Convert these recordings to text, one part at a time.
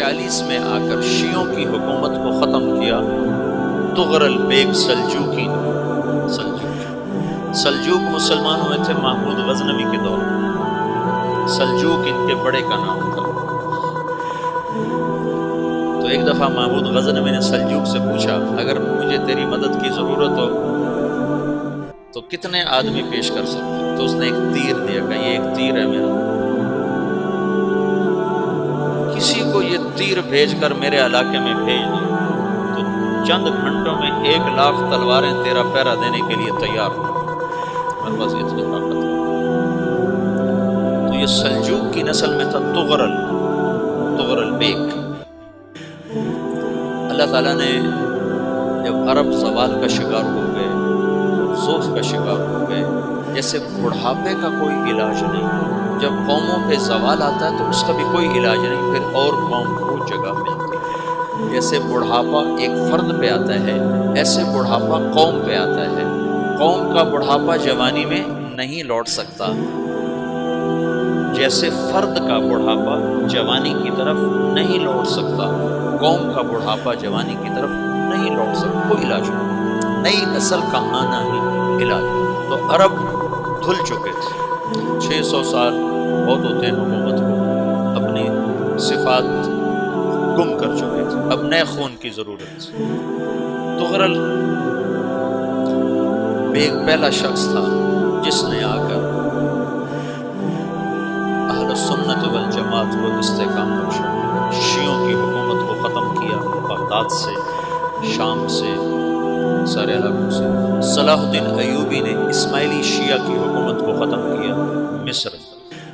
46 میں آ کر شیعوں کی حکومت کو ختم کیا طغرل بیگ سلجوقی نے۔ سلجوق مسلمان ہوئے تھے محمود غزنوی کے دور میں، سلجوق ان کے بڑے کا نام تھا۔ تو ایک دفعہ محمود غزنوی نے سلجوق سے پوچھا اگر مجھے تیری مدد کی ضرورت ہو تو کتنے آدمی پیش کر سکتے؟ تو اس نے ایک تیر دیا کہ یہ ایک تیر ہے میرا، کسی کو یہ تیر بھیج کر میرے علاقے میں بھیج دو تو چند گھنٹوں میں 1,00,000 تلواریں تیرا پہرا دینے کے لیے تیار ہوں، میرے پاس اتنی طاقت ہے۔ تو یہ سلجوق کی نسل میں تھا طغرل بیگ۔ اللہ تعالیٰ نے جب عرب زوال کا شکار ہو گئے، ذوف کا شکار ہو گئے، جیسے بڑھاپے کا کوئی علاج نہیں، جب قوموں پہ زوال آتا ہے تو اس کا بھی کوئی علاج نہیں، پھر اور قوم کو جگہ ملتی ہے۔ جیسے بڑھاپا ایک فرد پہ آتا ہے، ایسے بڑھاپا قوم پہ آتا ہے۔ قوم کا بڑھاپا جوانی میں نہیں لوٹ سکتا، جیسے فرد کا بڑھاپا جوانی کی طرف نہیں لوٹ سکتا، قوم کا بڑھاپا جوانی کی طرف نہیں لوٹ سکتا، کوئی علاج نہیں، نئی نسل کا آنا ہی علاج۔ تو عرب دھل چکے تھے، 600 سال بہت ہوتے ہیں حکومت کو، اپنی صفات گم کر چکے تھے، اب نئے خون کی ضرورت تھی۔ طغرل بیگ پہلا شخص تھا جس نے آ کر اہل سنت والجماعت کو استحکام بخشا، شیعوں کی حکومت کو ختم کیا، بغداد سے، شام سے، سارے علاقوں سے۔ صلاح الدین ایوبی نے اسماعیلی شیعہ کی حکومت کو ختم کیا، مصر۔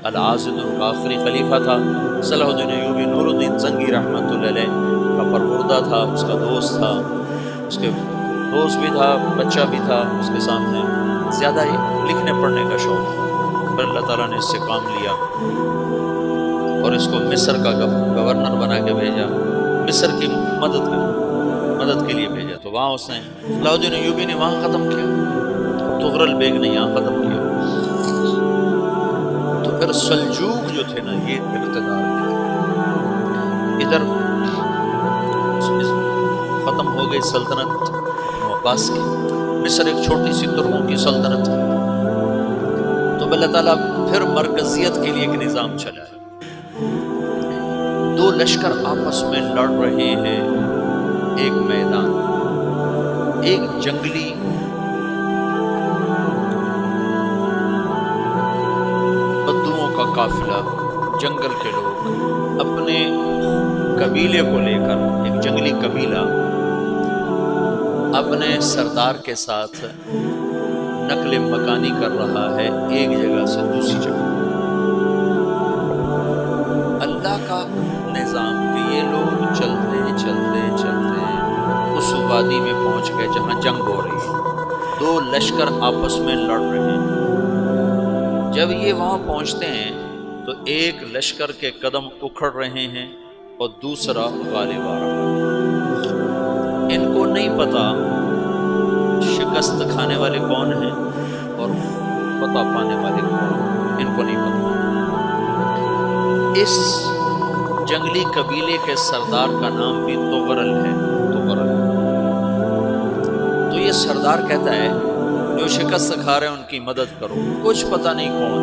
العاضد ان کا آخری خلیفہ تھا۔ صلاح الدین ایوبی نور الدین زنگی رحمۃ اللہ علیہ کا پروردہ تھا، اس کا دوست تھا، اس کے دوست بھی تھا، بچہ بھی تھا اس کے سامنے، زیادہ لکھنے پڑھنے کا شوق تھا۔ پھر اللہ تعالیٰ نے اس سے کام لیا اور اس کو مصر کا گورنر بنا کے بھیجا، مصر کی مدد کے لیے بھیجا۔ تو وہاں اس نے صلاح الدین ایوبی نے وہاں ختم کیا، طغرل بیگ نے یہاں ختم کیا۔ تو پھر سلجوق جو تھے نا، یہ اقتدار تھے، ادھر ختم ہو گئی سلطنت عباس کی، مصر ایک چھوٹی سی ترکوں کی سلطنت ہے۔ تو اللہ تعالیٰ پھر مرکزیت کے لیے ایک نظام چلا ہے۔ دو لشکر آپس میں لڑ رہے ہیں، ایک میدان، ایک جنگلی بدوؤں کا قافلہ، جنگل کے لوگ اپنے قبیلے کو لے کر، ایک جنگلی قبیلہ اپنے سردار کے ساتھ نقل مکانی کر رہا ہے ایک جگہ سے دوسری جگہ۔ اللہ کا نظام کہ یہ لوگ چلتے اس وادی میں پہنچ گئے جہاں جنگ ہو رہی ہے، دو لشکر آپس میں لڑ رہے ہیں۔ جب یہ وہاں پہنچتے ہیں تو ایک لشکر کے قدم اکھڑ رہے ہیں اور دوسرا غالب آ رہا ہے۔ ان کو نہیں پتا شکست کھانے والے کون ہیں اور فتح پانے والے کون ہیں، ان کو نہیں پتا۔ اس جنگلی قبیلے کے سردار کا نام بھی طغرل ہے، طغرل۔ تو یہ سردار کہتا ہے جو شکست کھا رہے ہیں ان کی مدد کرو، کچھ پتہ نہیں کون،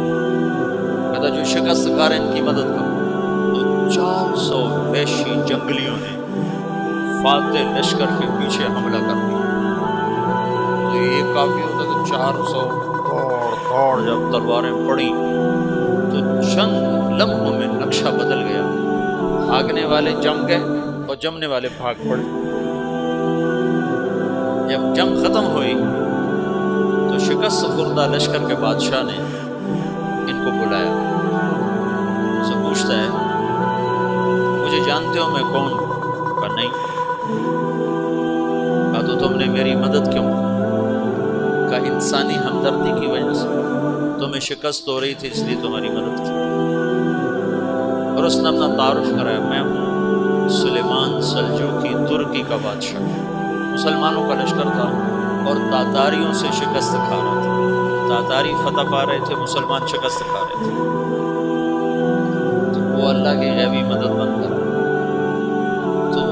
کہتا جو شکست کھا رہے ہیں ان کی مدد کرو۔ تو 400 وحشی جنگلیوں نے فاتح لشکر کے پیچھے حملہ کر دیا۔ تو یہ کافی ہوتا تو 400 دوڑ جب تلواریں پڑی تو چند لمحوں میں نقشہ بدل گیا، بھاگنے والے جم گئے اور جمنے والے بھاگ پڑے۔ جب جنگ ختم ہوئی تو شکست خوردہ لشکر کے بادشاہ نے ان کو بلایا، سے پوچھتا ہے مجھے جانتے ہو میں کون ہوں؟ کہا نہیں۔ کہا تو تم نے میری مدد کیوں؟ کہا انسانی ہمدردی کی وجہ سے، تمہیں شکست ہو رہی تھی اس لیے تمہاری مدد کی۔ اور اس نے اپنا تعارف کرایا، میں ہوں سلیمان سلجوقی، ترکی کا بادشاہ، مسلمانوں کا لشکر تھا اور تاتاریوں سے شکست کھا رہا تھا، تاتاری فتح پا رہے تھے، مسلمان شکست کھا رہے تھے۔ تو وہ اللہ کی غیبی مدد بن کر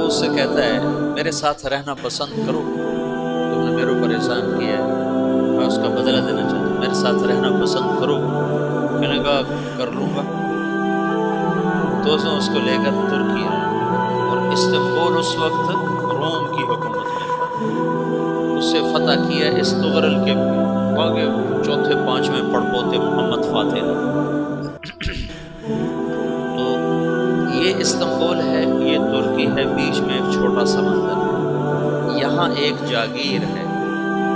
وہ اس سے کہتا ہے میرے ساتھ رہنا پسند کرو، تم نے میرے اوپر احسان کیا ہے، میں اس کا بدلہ دینا چاہتا ہوں، میرے ساتھ رہنا پسند کرو۔ میں نے کہا کر لوں گا۔ تو اس نے اس کو لے کر ترکی آیا، اور استنبول اس وقت روم کی حکومت میں تھا، اس سے فتح کیا اس تغرل کے آگے چوتھے پانچویں پڑپوتے محمد فاتح نے۔ تو یہ استنبول ہے، یہ ترکی ہے، بیچ میں ایک چھوٹا سمندر ہے، یہاں ایک جاگیر ہے۔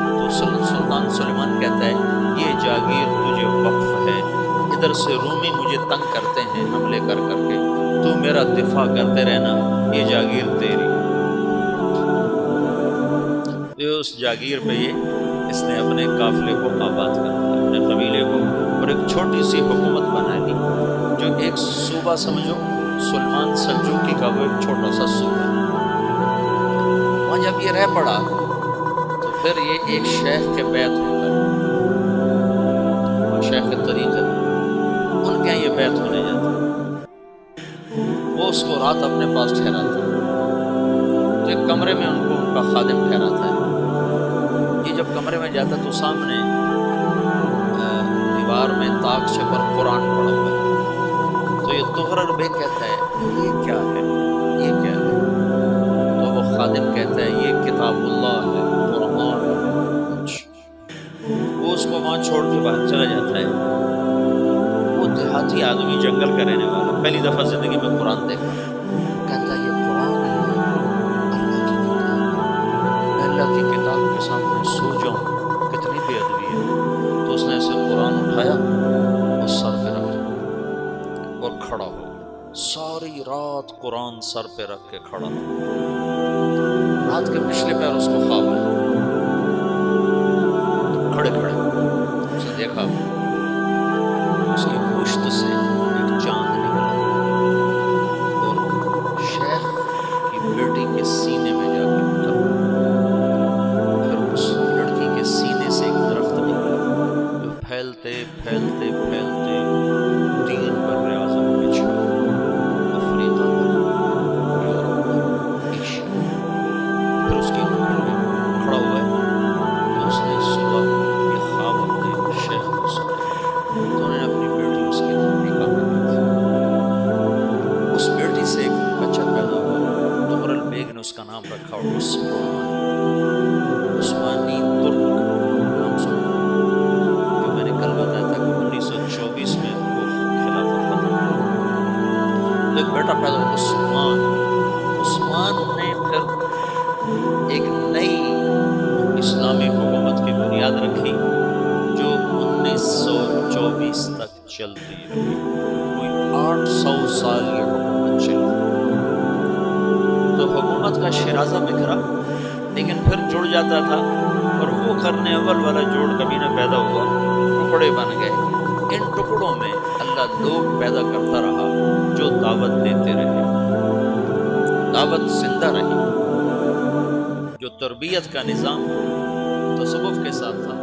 تو سلطان سلیمان کہتا ہے یہ جاگیر تجھے وقف ہے، ادھر سے رومی مجھے تنگ کرتے ہیں حملے کر کر کے، تو میرا دفاع کرتے رہنا، یہ جاگیر تیری۔ اس جاگیر پہ اس نے اپنے قافلے کو آباد کر دیا، اپنے قبیلے کو، اور ایک چھوٹی سی حکومت بنا لی، جو ایک صوبہ سمجھو سلمان سلجوقی کا وہ ایک چھوٹا سا صوبہ۔ وہاں جب یہ رہ پڑا تو پھر یہ ایک شیخ کے بیعت ہوتا ہے، اور شیخ طریقت ان کے یہاں یہ بیعت ہونے جاتا ہے، وہ اس کو رات اپنے پاس ٹھہراتا ہے، تو ایک کمرے میں ان کو ان کا خادم ٹھہراتا ہے۔ یہ جب کمرے میں جاتا ہے تو سامنے دیوار میں تاکچے پر قرآن پڑھا ہوا ہے، تو یہ تغرل بے کہتا ہے یہ کیا ہے، یہ کیا ہے؟ تو وہ خادم کہتا ہے یہ کتاب اللہ ہے، قرآن ہے۔ وہ اس کو وہاں چھوڑ کے باہر چلا جاتا ہے۔ وہ دیہاتی آدمی، جنگل کا رہنے والا، پہلی دفعہ زندگی میں قرآن دیکھا، کہتا ہے یہ قرآن ہے، اللہ کی کتاب، میں اللہ کی کتاب کے سامنے سو جاؤں، کتنی بے ادبی ہے۔ تو اس نے ایسے قرآن اٹھایا اور سر پہ رکھ دیا اور کھڑا ہو گیا، ساری رات قرآن سر پہ رکھ کے کھڑا ہو۔ رات کے پچھلے پہر اس کو خواب آیا، کھڑے کھڑے اس نے دیکھا اس کی پشت سے ایک چاند نکلا اور شیخ کی بیٹی کے سینے میں جا کے اترا، پھر اس لڑکی کے سینے سے ایک درخت نکلا جو پھیلتے پھیلتے پھیلتے 3 بر اعظم میں چھا، افریقہ پر، یورپ پر، ایشیا۔ پھر اس کی عمر میں کھڑا ہوا ہے، تو اس نے صبح یہ خواب اپنے شیخ کو سنایا، تو انہوں نے اپنی بیٹی اس کی نکاح میں دی تھی۔ اس بیٹی سے ایک بچہ پیدا ہوا، تغرل بیگ نے اس کا نام رکھا عثمان، عثمانی ترک نام سنا، جو میں نے کل بتایا تھا کہ 1924 میں وہ خلافت ختم ہوئی۔ تو ایک بیٹا پیدا ہوا عثمان۔ عثمان نے پھر ایک نئی اسلامی حکومت کی بنیاد رکھی جو 1924 تک چلتی رہی، کوئی 800 سال یہ حکومت چلی۔ تو حکومت کا شیرازہ بکھرا، لیکن پھر جڑ جاتا تھا، اور وہ کرنے اول والا جوڑ کبھی نہ پیدا ہوا، ٹکڑے بن گئے۔ ان ٹکڑوں میں اللہ لوگ پیدا کرتا رہا جو دعوت دیتے رہے، دعوت زندہ رہی، جو تربیت کا نظام تصوف کے ساتھ تھا